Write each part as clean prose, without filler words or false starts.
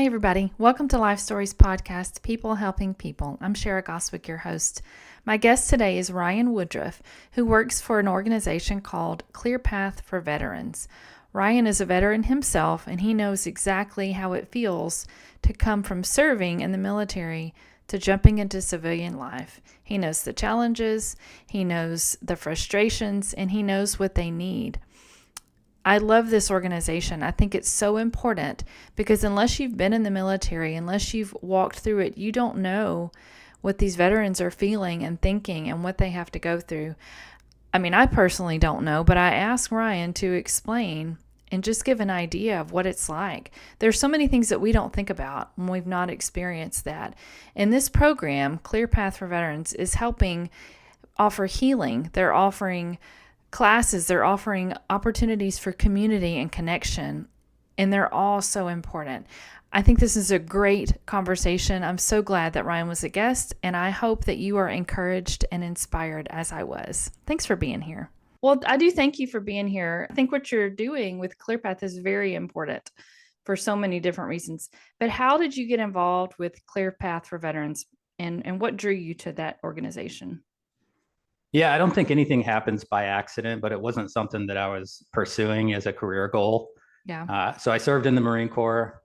Hi, everybody. Welcome to Life Stories Podcast, People Helping People. I'm Shara Goswick, your host. My guest today is Ryan Woodruff, who works for an organization called Clear Path for Veterans. Ryan is a veteran himself, and he knows exactly how it feels to come from serving in the military to jumping into civilian life. He knows the challenges, he knows the frustrations, and he knows what they need. I love this organization. I think it's so important because unless you've been in the military, unless you've walked through it, you don't know what these veterans are feeling and thinking and what they have to go through. I mean, I personally don't know, but I asked Ryan to explain and just give an idea of what it's like. There's so many things that we don't think about when we've not experienced that. And this program, Clear Path for Veterans, is helping offer healing. They're offering classes, they're offering opportunities for community and connection, and they're all so important. I think this is a great conversation. I'm so glad that Ryan was a guest, and I hope that you are encouraged and inspired as I was. Thanks for being here. Well, I do thank you for being here. I think what you're doing with ClearPath is very important for so many different reasons. But how did you get involved with ClearPath for Veterans, and what drew you to that organization? Yeah, I don't think anything happens by accident, but it wasn't something that I was pursuing as a career goal. Yeah. So I served in the Marine Corps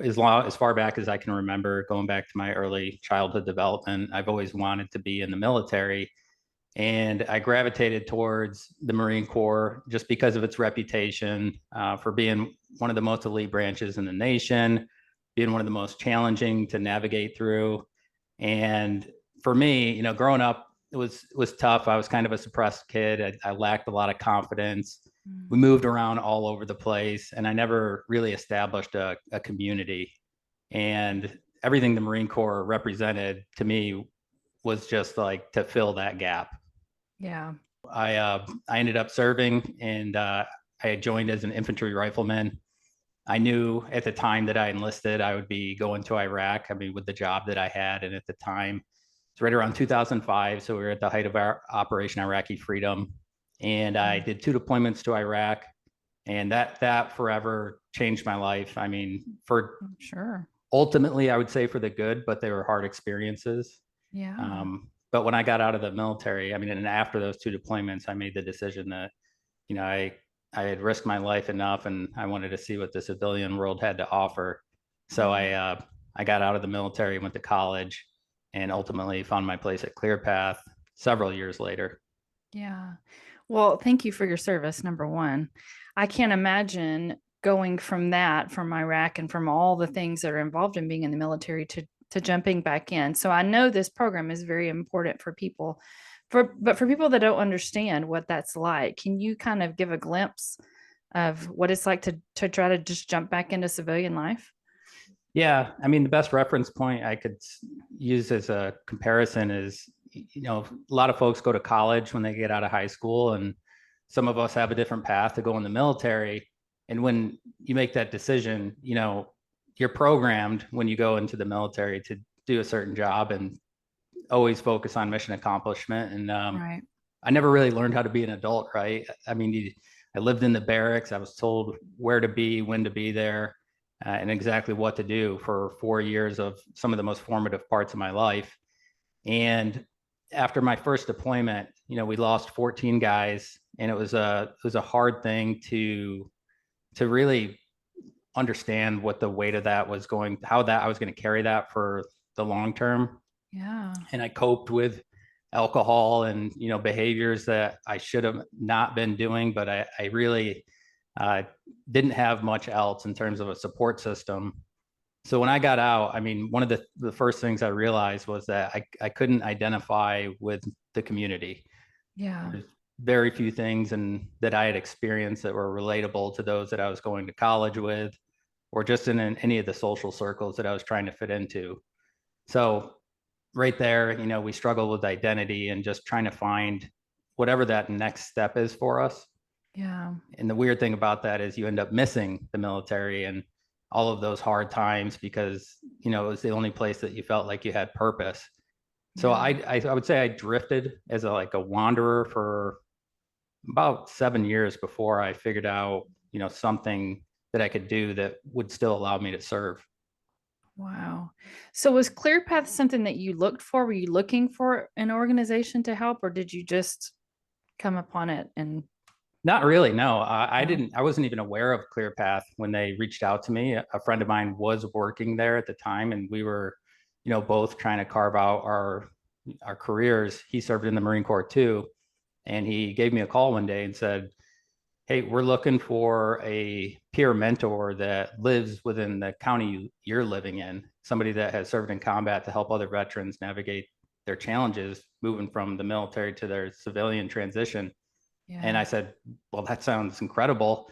as far back as I can remember, going back to my early childhood development. I've always wanted to be in the military, and I gravitated towards the Marine Corps just because of its reputation for being one of the most elite branches in the nation, being one of the most challenging to navigate through. And for me, growing up, it was tough. I was kind of a suppressed kid. I lacked a lot of confidence. We moved around all over the place, and I never really established a community. And everything the Marine Corps represented to me was just like to fill that gap. Yeah. I ended up serving, and I had joined as an infantry rifleman. I knew at the time that I enlisted, I would be going to Iraq. I mean, with the job that I had, and at the time, it's right around 2005. So we were at the height of our Operation Iraqi Freedom, and I did 2 deployments to Iraq, and that forever changed my life. I mean, for Sure. ultimately, I would say for the good, but they were hard experiences. Yeah. But when I got out of the military, I mean, and after those 2 deployments, I made the decision that, you know, I had risked my life enough, and I wanted to see what the civilian world had to offer. So I got out of the military, went to college, and ultimately found my place at ClearPath several years later. Yeah. Well, thank you for your service, number one. I can't imagine going from that, from Iraq and from all the things that are involved in being in the military to jumping back in. So I know this program is very important for people, but for people that don't understand what that's like, can you kind of give a glimpse of what it's like to try to just jump back into civilian life? Yeah, I mean, the best reference point I could use as a comparison is, a lot of folks go to college when they get out of high school, and some of us have a different path to go in the military. And when you make that decision, you're programmed when you go into the military to do a certain job and always focus on mission accomplishment. And Right. I never really learned how to be an adult, right? I mean, I lived in the barracks. I was told where to be, when to be there, and exactly what to do for 4 years of some of the most formative parts of my life. And after my first deployment, we lost 14 guys, and it was a hard thing to really understand what the weight of that was going, how that I was going to carry that for the long term. Yeah. And I coped with alcohol and behaviors that I should have not been doing, but I really uh, didn't have much else in terms of a support system. So when I got out, I mean, one of the first things I realized was that I couldn't identify with the community. Yeah. There's very few things and that I had experienced that were relatable to those that I was going to college with, or just in any of the social circles that I was trying to fit into. So right there, we struggle with identity and just trying to find whatever that next step is for us. Yeah. And the weird thing about that is you end up missing the military and all of those hard times because, it was the only place that you felt like you had purpose. So Yeah. I would say I drifted as like a wanderer for about 7 years before I figured out, something that I could do that would still allow me to serve. Wow. So was ClearPath something that you looked for? Were you looking for an organization to help, or did you just come upon it and Not really, no. I no? didn't. I wasn't even aware of ClearPath when they reached out to me. A friend of mine was working there at the time, and we were, both trying to carve out our careers. He served in the Marine Corps too, and he gave me a call one day and said, "Hey, we're looking for a peer mentor that lives within the county you're living in, somebody that has served in combat to help other veterans navigate their challenges moving from the military to their civilian transition." And Yeah. I said, "Well, that sounds incredible."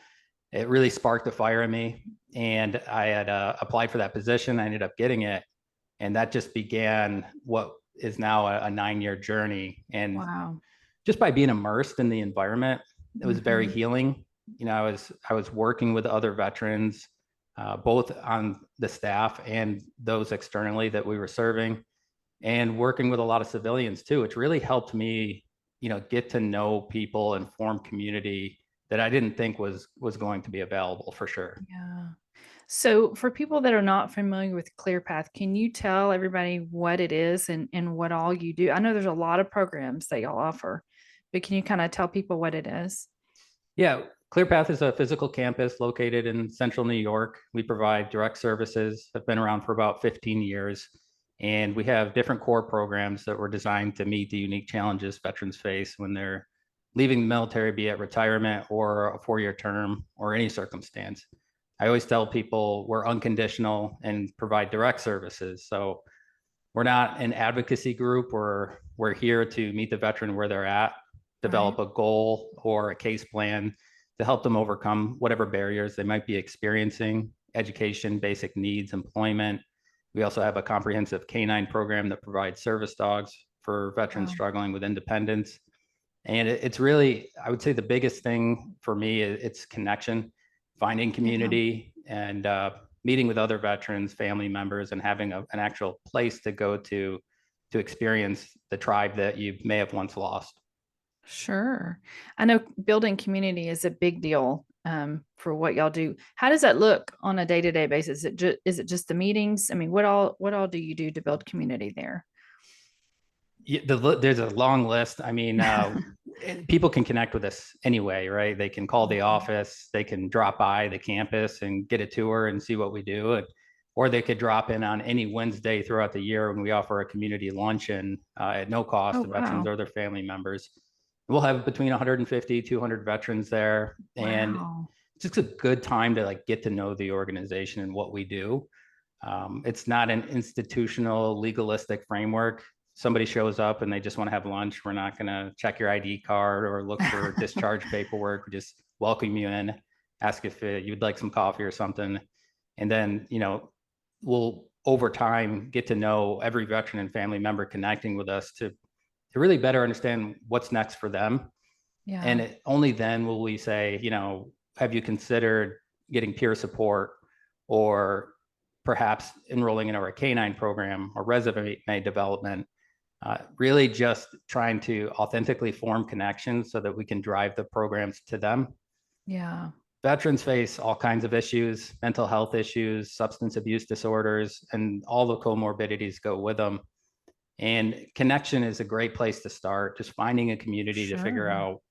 It really sparked a fire in me. And I had applied for that position. I ended up getting it. And that just began what is now a 9-year journey. And Wow. just by being immersed in the environment, it was very Hmm. healing. I was working with other veterans, both on the staff and those externally that we were serving, and working with a lot of civilians too, which really helped me, get to know people and form community that I didn't think was going to be available for sure. Yeah. So for people that are not familiar with ClearPath, can you tell everybody what it is and what all you do? I know there's a lot of programs that y'all offer, but can you kind of tell people what it is? Yeah, ClearPath is a physical campus located in central New York. We provide direct services, have been around for about 15 years, and we have different core programs that were designed to meet the unique challenges veterans face when they're leaving the military, be it retirement or a 4-year term or any circumstance. I always tell people we're unconditional and provide direct services. So we're not an advocacy group. We're here to meet the veteran where they're at, Right. develop a goal or a case plan to help them overcome whatever barriers they might be experiencing, education, basic needs, employment. We also have a comprehensive canine program that provides service dogs for veterans Wow. struggling with independence. And it's really, I would say the biggest thing for me is it's connection, finding Yeah. community, and meeting with other veterans, family members, and having an actual place to go to experience the tribe that you may have once lost. Sure. I know building community is a big deal for what y'all do. How does that look on a day-to-day basis? Is it just the meetings? I mean, what all do you do to build community there? There's a long list. I mean, people can connect with us anyway, right? They can call the Mhm. office, they can drop by the campus and get a tour and see what we do. Or they could drop in on any Wednesday throughout the year when we offer a community luncheon at no cost Oh, to veterans wow. or their family members. We'll have between 150, 200 veterans there. And Wow. it's just a good time to like get to know the organization and what we do. It's not an institutional, legalistic framework. Somebody shows up and they just want to have lunch. We're not going to check your ID card or look for discharge paperwork. We just welcome you in, ask if you'd like some coffee or something. And then, we'll over time get to know every veteran and family member connecting with us to really better understand what's next for them. And Yeah. only then will we say, have you considered getting peer support or perhaps enrolling in our canine program or resume development? Really just trying to authentically form connections so that we can drive the programs to them. Yeah. Veterans face all kinds of issues, mental health issues, substance abuse disorders, and all the comorbidities go with them. And connection is a great place to start, just finding a community to figure Sure. out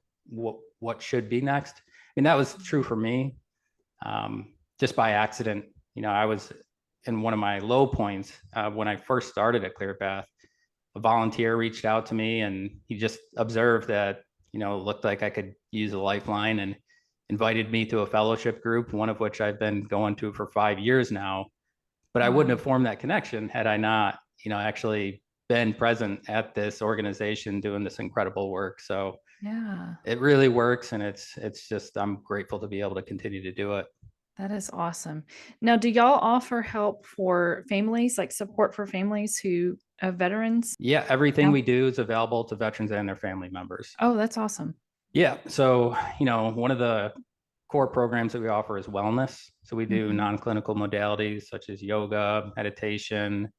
what should be next. I mean, that was true for me. Just by accident, I was in one of my low points when I first started at ClearPath. A volunteer reached out to me and he just observed that, it looked like I could use a lifeline and invited me to a fellowship group, one of which I've been going to for 5 years now. But I wouldn't Wow. have formed that connection had I not, actually been present at this organization doing this incredible work. So Yeah. it really works, and it's just I'm grateful to be able to continue to do it. That is awesome. Now, do y'all offer help for families, like support for families who of veterans? Yeah, everything Yeah. we do is available to veterans and their family members. Oh, that's awesome. Yeah, so one of the core programs that we offer is wellness. So we do Mhm. non-clinical modalities such as yoga, meditation,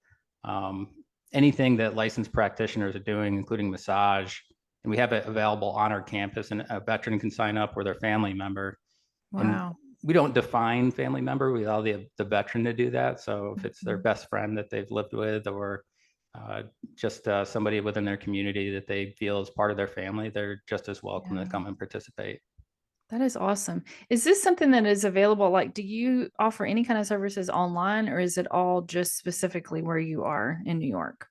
um, anything that licensed practitioners are doing, including massage. And we have it available on our campus, and a veteran can sign up or their family member. And Wow. we don't define family member. We allow the veteran to do that. So if it's their Mhm. best friend that they've lived with, or just somebody within their community that they feel is part of their family, they're just as welcome to Yeah. come and participate. That is awesome. Is this something that is available? Like, do you offer any kind of services online, or is it all just specifically where you are in New York?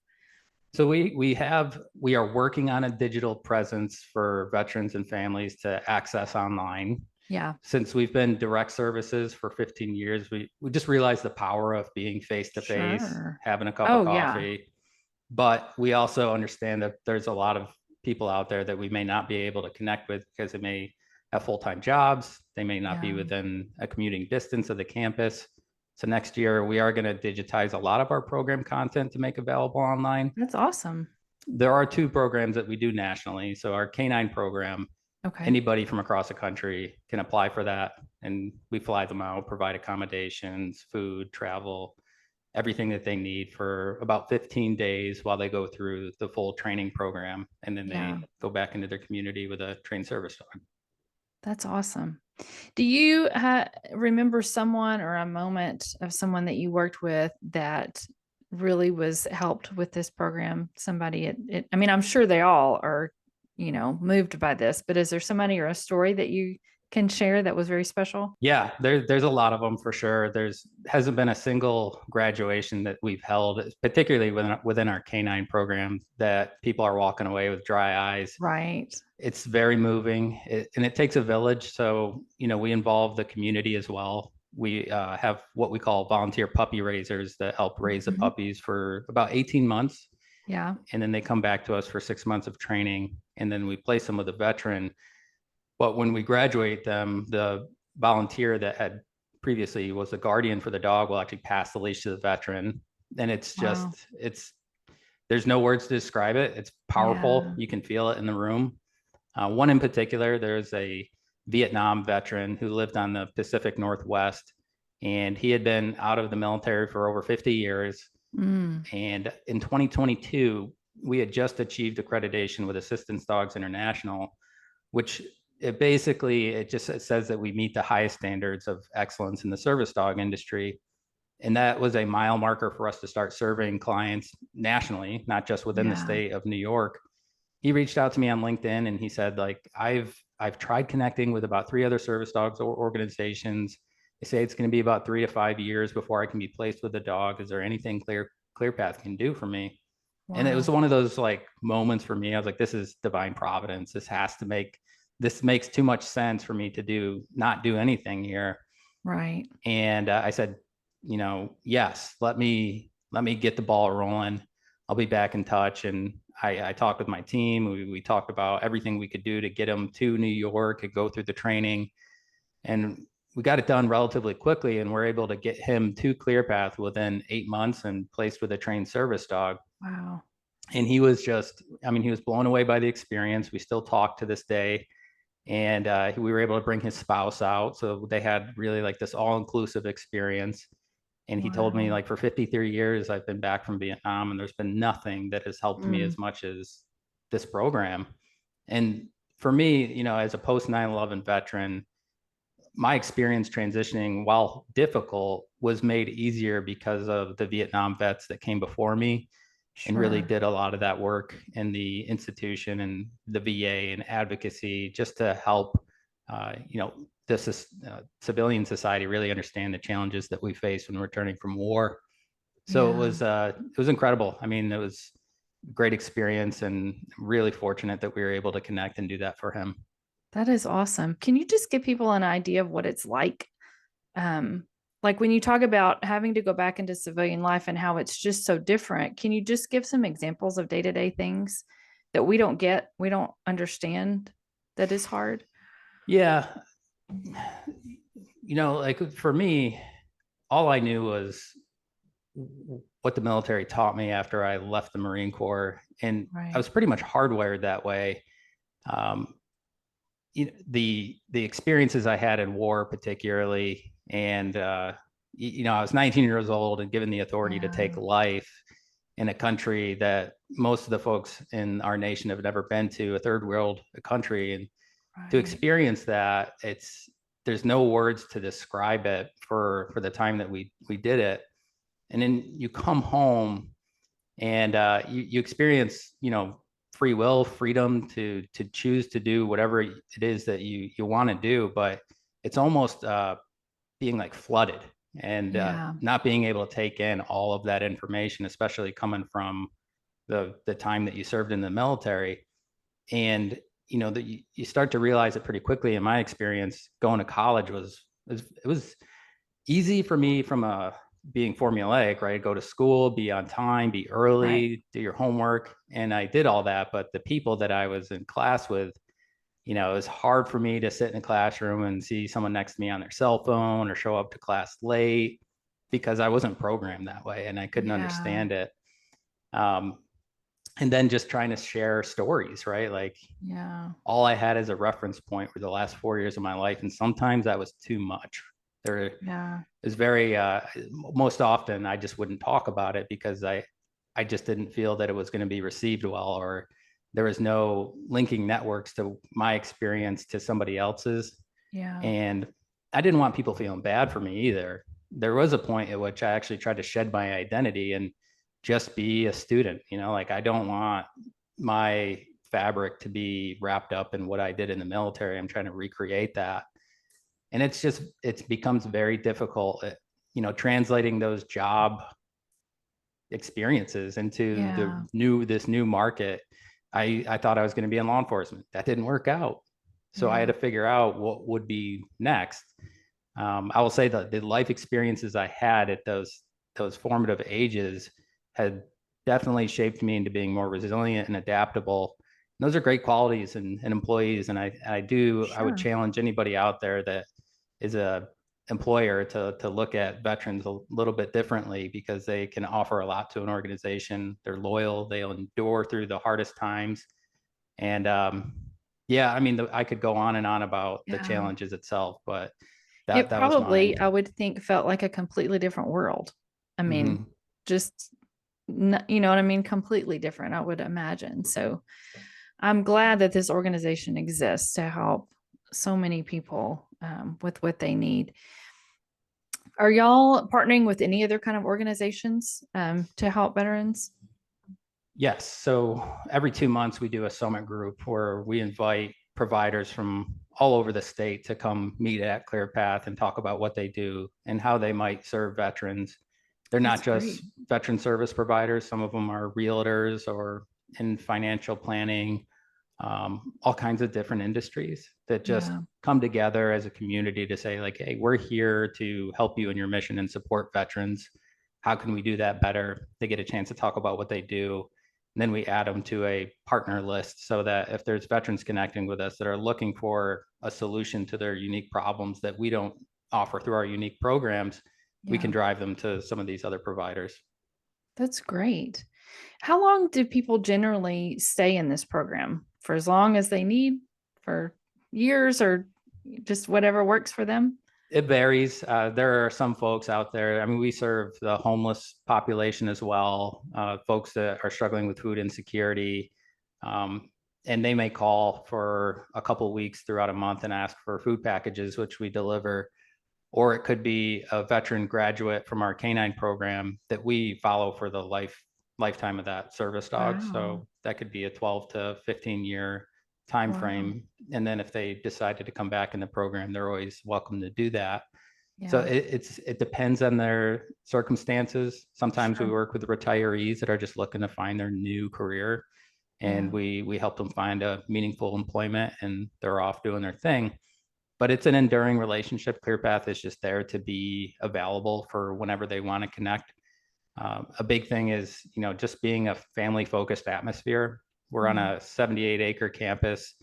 So we are working on a digital presence for veterans and families to access online. Yeah, Since we've been direct services for 15 years, we just realized the power of being face to face, sure. having a cup of Oh, yeah. coffee. But we also understand that there's a lot of people out there that we may not be able to connect with because they may have full-time jobs. They may not be Yeah. within a commuting distance of the campus. So next year, we are going to digitize a lot of our program content to make available online. That's awesome. There are two programs that we do nationally. So our K9 program, Okay. anybody from across the country can apply for that. And we fly them out, provide accommodations, food, travel, everything that they need for about 15 days while they go through the full training program. And then Yeah, they go back into their community with a trained service dog. that's awesome. Do you remember someone or a moment of someone that you worked with that really was helped with this program? Somebody, I mean, I'm sure they all are, moved by this, but is there somebody or a story that you can share that was very special? Yeah, there's a lot of them for sure. There's hasn't been a single graduation that we've held, particularly within our K9 program, that people are walking away with dry eyes. Right. It's very moving, and it takes a village. So, we involve the community as well. We have what we call volunteer puppy raisers that help raise the Mhm. puppies for about 18 months. Yeah. And then they come back to us for 6 months of training. And then we place them with a veteran. But when we graduate them, the volunteer that had previously was the guardian for the dog will actually pass the leash to the veteran. And Wow. there's no words to describe it. It's powerful. Yeah. You can feel it in the room. One in particular, there's a Vietnam veteran who lived on the Pacific Northwest, and he had been out of the military for over 50 years. Mm. And in 2022, we had just achieved accreditation with Assistance Dogs International, which it says that we meet the highest standards of excellence in the service dog industry. And that was a mile marker for us to start serving clients nationally, not just within the Yeah. state of New York. He reached out to me on LinkedIn and he said, like, I've tried connecting with about 3 other service dogs or organizations. They say it's going to be about 3 to 5 years before I can be placed with a dog. Is there anything ClearPath can do for me? And it was Wow. one of those like moments for me. I was like, this is divine providence. This makes too much sense for me to not do anything here. Right. And I said, yes, let me get the ball rolling. I'll be back in touch. And I talked with my team. We talked about everything we could do to get him to New York and go through the training. And we got it done relatively quickly. And we're able to get him to ClearPath within 8 months and placed with a trained service dog. Wow. And he was he was blown away by the experience. We still talk to this day. And we were able to bring his spouse out. So they had really like this all inclusive experience. And he told me, Wow. like, for 53 years, I've been back from Vietnam and there's been nothing that has helped me Mm. as much as this program. And for me, as a post 9/11 veteran, my experience transitioning, while difficult, was made easier because of the Vietnam vets that came before me and really Sure. did a lot of that work in the institution and the VA and advocacy just to help, this is, civilian society really understand the challenges that we face when returning from war. So Yeah. it was incredible. I mean, it was a great experience and really fortunate that we were able to connect and do that for him. That is awesome. Can you just give people an idea of what it's Um, like when you talk about having to go back into civilian life and how it's just so different, can you just give some examples of day-to-day things that we don't understand that is hard? Yeah. Like for me, all I knew was what the military taught me after I left the Marine Corps. And I Right. was pretty much hardwired that way. Um, the experiences I had in war, particularly, and I was 19 years old and given the authority to take Yeah. life in a country that most of the folks in our nation have never been to, a third world country, and to Right. experience that, there's no words to describe it for the time that we did it. And then you come home and you experience, free will, freedom to choose to do whatever it is that you want to do. But it's almost being like flooded and Yeah. not being able to take in all of that information, especially coming from the time that you served in the military. And that you start to realize it pretty quickly. In my experience, going to college was easy for me from a being formulaic, right? Go to school, be on time, be Right. early, do your homework. And I did all that. But the people that I was in class with, it was hard for me to sit in a classroom and see someone next to me on their cell phone or show up to class late because I wasn't programmed that way and I couldn't Yeah. understand it. Um, and then just trying to share stories, right? Like Yeah. all I had as a reference point were the last 4 years of my life. And sometimes that was too much. There Yeah. is very, most often I just wouldn't talk about it because I just didn't feel that it was going to be received well, or there was no linking networks to my experience to somebody else's. Yeah. And I didn't want people feeling bad for me either. There was a point at which I actually tried to shed my identity and just be a student. Like I don't want my fabric to be wrapped up in what I did in the military. I'm trying to recreate that. And it becomes very difficult, translating those job experiences into Yeah. this new market. I thought I was going to be in law enforcement. That didn't work out. So I had Yeah. to figure out what would be next. I will say that the life experiences I had at those formative ages had definitely shaped me into being more resilient and adaptable. And those are great qualities in employees. And I would Sure. challenge anybody out there that is a employer to look at veterans a little bit differently because they can offer a lot to an organization. They're loyal. They'll endure through the hardest times. And yeah, I mean, I could go on and on about the Yeah. challenges itself, but It that was mine. probably, I would think, felt like a completely different world. I mean, Mm-hmm. just, you know what I mean? Completely different, I would imagine. So I'm glad that this organization exists to help so many people with what they need. Are y'all partnering with any other kind of organizations to help veterans? Yes. So every 2 months, we do a summit group where we invite providers from all over the state to come meet at ClearPath and talk about what they do and how they might serve veterans. They're That's not great. just veteran service providers. Some of them are realtors or in financial planning, all kinds of different industries that just Yeah. come together as a community to say, like, hey, we're here to help you in your mission and support veterans. How can we do that better? They get a chance to talk about what they do. And then we add them to a partner list so that if there's veterans connecting with us that are looking for a solution to their unique problems that we don't offer through our unique programs, we Yeah. can drive them to some of these other providers. That's great. How long do people generally stay in this program? For as long as they need, for years, or just whatever works for them? It varies. There are some folks out there. I mean, we serve the homeless population as well, folks that are struggling with food insecurity. Um, and they may call for a couple of weeks throughout a month and ask for food packages, which we deliver. Or it could be a veteran graduate from our canine program that we follow for the lifetime of that service dog. Wow. So that could be a 12 to 15-year time Wow. frame. And then if they decided to come back in the program, they're always welcome to do that. So Yeah. it depends on their circumstances. Sometimes we Sure. work with retirees that are just looking to find their new career, and Yeah. we help them find a meaningful employment, and they're off doing their thing. But it's an enduring relationship. ClearPath is just there to be available for whenever they want to connect. A big thing is, just being a family focused atmosphere. We're on Yeah. a 78-acre campus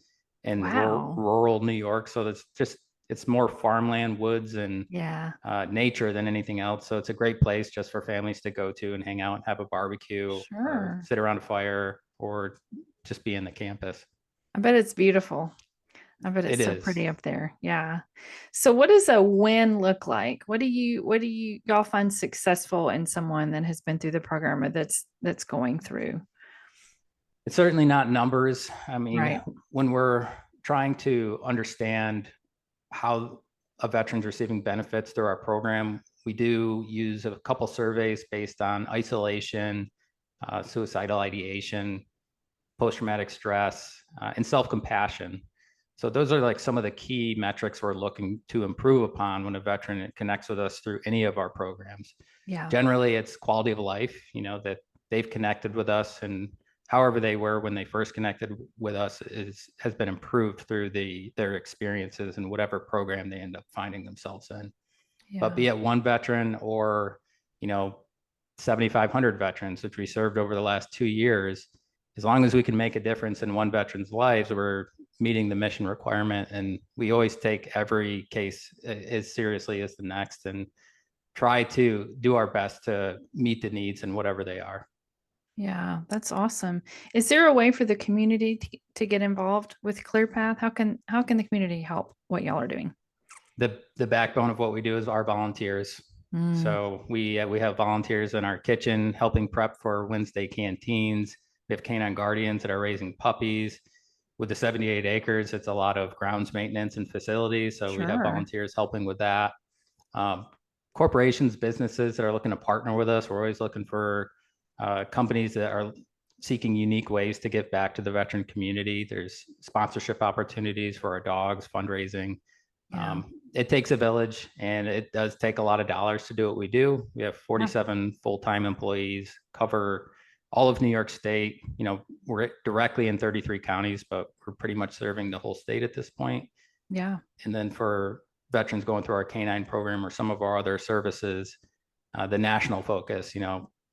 in Wow. rural New York. So it's more farmland, woods, and Yeah. nature than anything else. So it's a great place just for families to go to and hang out and have a barbecue or Sure. sit around a fire or just be in the campus. I bet it's beautiful. I bet it's It so is. pretty up there. Yeah. So what does a win look like? What do you y'all find successful in someone that has been through the program or that's going through? It's certainly not numbers. I mean, Right. when we're trying to understand how of veterans receiving benefits through our program. We do use a couple surveys based on isolation, suicidal ideation, post-traumatic stress, and self-compassion. So those are like some of the key metrics we're looking to improve upon when a veteran connects with us through any of our programs. Yeah. Generally, it's quality of life, that they've connected with us, and however they were when they first connected with us has been improved through their experiences and whatever program they end up finding themselves in. But Yeah. be it one veteran or, 7,500 veterans, which we served over the last 2 years, as long as we can make a difference in one veteran's lives, we're meeting the mission requirement. And we always take every case as seriously as the next and try to do our best to meet the needs and whatever they are. Yeah, that's awesome. Is there a way for the community to get involved with ClearPath? How can the community help what y'all are doing? The backbone of what we do is our volunteers. Mm, So we have volunteers in our kitchen helping prep for Wednesday canteens. We have canine guardians that are raising puppies. With the 78 acres, it's a lot of grounds maintenance and facilities. So we have sure. volunteers helping with that. Um, Corporations, businesses that are looking to partner with us. We're always looking for companies that are seeking unique ways to give back to the veteran community. There's sponsorship opportunities for our dogs, fundraising. Yeah. It takes a village, and it does take a lot of dollars to do what we do. We have 47 full-time employees, cover all of New York State. We're directly in 33 counties, but we're pretty much serving the whole state at this point. Yeah. And then for veterans going through our canine program or some of our other services, the national focus,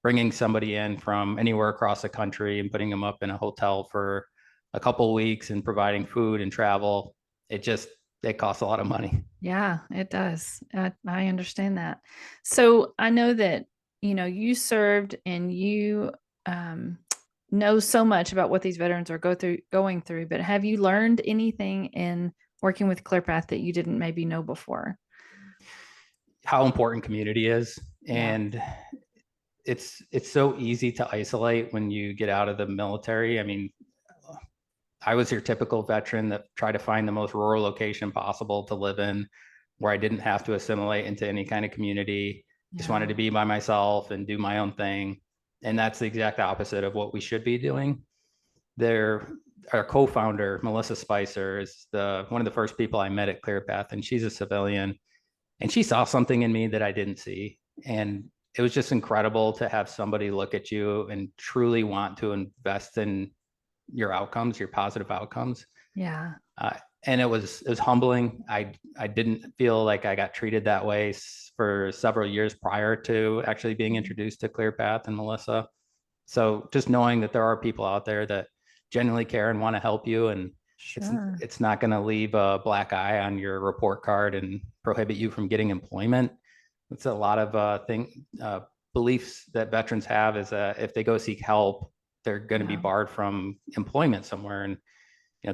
bringing somebody in from anywhere across the country and putting them up in a hotel for a couple of weeks and providing food and travel. It costs a lot of money. Yeah, it does. I understand that. So I know that, you served and you um, know so much about what these veterans are going through, but have you learned anything in working with ClearPath that you didn't maybe know before? How important community is, Yeah. and it's so easy to isolate when you get out of the military. I mean, I was your typical veteran that tried to find the most rural location possible to live in, where I didn't have to assimilate into any kind of community. Just Yeah. wanted to be by myself and do my own thing. And that's the exact opposite of what we should be doing. There, our co-founder, Melissa Spicer, is one of the first people I met at ClearPath, and she's a civilian. And she saw something in me that I didn't see. And it was just incredible to have somebody look at you and truly want to invest in your outcomes, your positive outcomes. Yeah. Uh, and it was humbling. I didn't feel like I got treated that way for several years prior to actually being introduced to ClearPath and Melissa. So just knowing that there are people out there that genuinely care and want to help you, and it's Sure. it's not going to leave a black eye on your report card and prohibit you from getting employment. It's a lot of beliefs that veterans have is that if they go seek help, they're going to be Yeah. barred from employment somewhere. And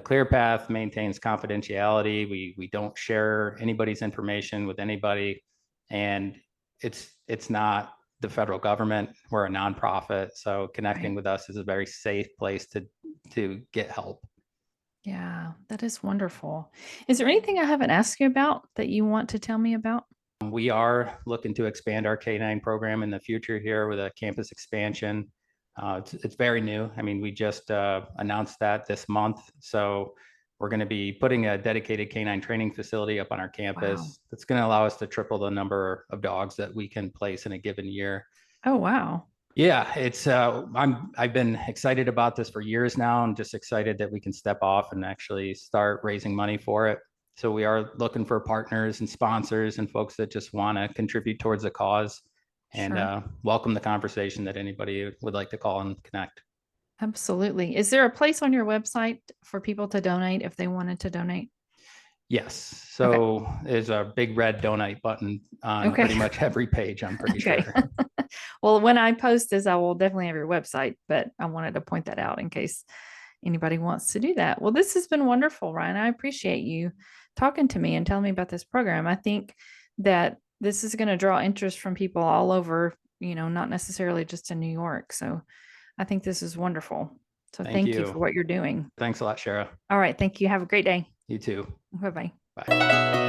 ClearPath maintains confidentiality. We don't share anybody's information with anybody, and it's not the federal government. We're a nonprofit, so connecting Right. with us is a very safe place to get help. Yeah, that is wonderful. Is there anything I haven't asked you about that you want to tell me about? We are looking to expand our K9 program in the future here with a campus expansion. It's very new. I mean, we just announced that this month. So we're going to be putting a dedicated K9 training facility up on our Wow. campus. That's going to allow us to triple the number of dogs that we can place in a given year. Oh, wow. Yeah, I've been excited about this for years now. I'm just excited that we can step off and actually start raising money for it. So we are looking for partners and sponsors and folks that just want to contribute towards the cause, and Sure. welcome the conversation that anybody would like to call and connect. Absolutely. Is there a place on your website for people to donate if they wanted to donate? Yes. Okay. So there's a big red donate button on Okay. pretty much every page, I'm pretty Okay. sure. Well, when I post this, I will definitely have your website, but I wanted to point that out in case anybody wants to do that. Well, this has been wonderful, Ryan. I appreciate you talking to me and telling me about this program. I think that this is going to draw interest from people all over, not necessarily just in New York. So I think this is wonderful. So Thank thank you for you. what you're doing. Thanks a lot, Shara. All right. Thank you. Have a great day. You too. Bye bye. Bye.